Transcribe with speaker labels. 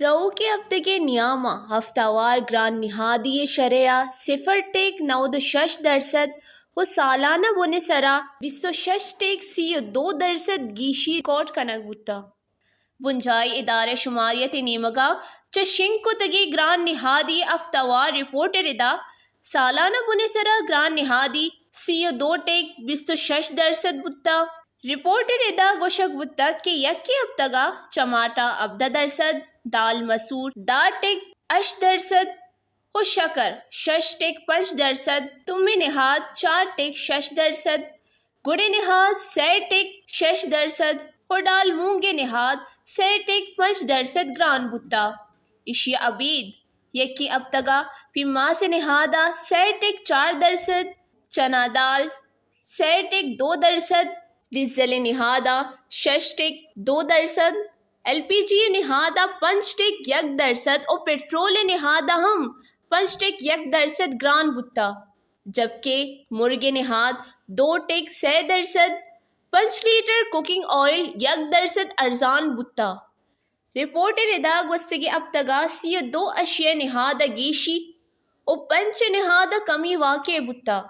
Speaker 1: رؤ کے ہفتے کے نیامہ ہفتہ وار گران نہادی شرح 0.96% و سالانہ بنے سرا 26.32% گیشی ریکارڈ کنک بوتا بنجائی ادارہ شماریت نیمگا چشنکو تگی گران نہادی ہفتہ وار رپورٹ ردا سالانہ بنے سرا گران نہادی 32.26% بتا رپورٹ ردا گوشک بتا کہ یکی ہفتہ گا چماٹا 17%، دال مسور 10.8% و شکر 6.5%، تمی نہاد 4.6%، گڑے نہاد 6.6% و ڈال مونگے نہاد 6.5% گران بتا اشی عبید یکی ہفتہ پیما سے نہادا 6.4%، چنا دال 6.2%، ڈیزل نہادا 6.2%، ایل پی جی نہادا 5.1% اور پیٹرول نہادا ہم 5.1% گران بتا جبکہ مرغ نہاد 2.3%، 5 لیٹر کوکنگ آئل 1% ارزان بتا رپورٹ ردا گوستگی ہفتہ 32 اشیاء نہادا گیشی اور 5 نہادا کمی واقع بتا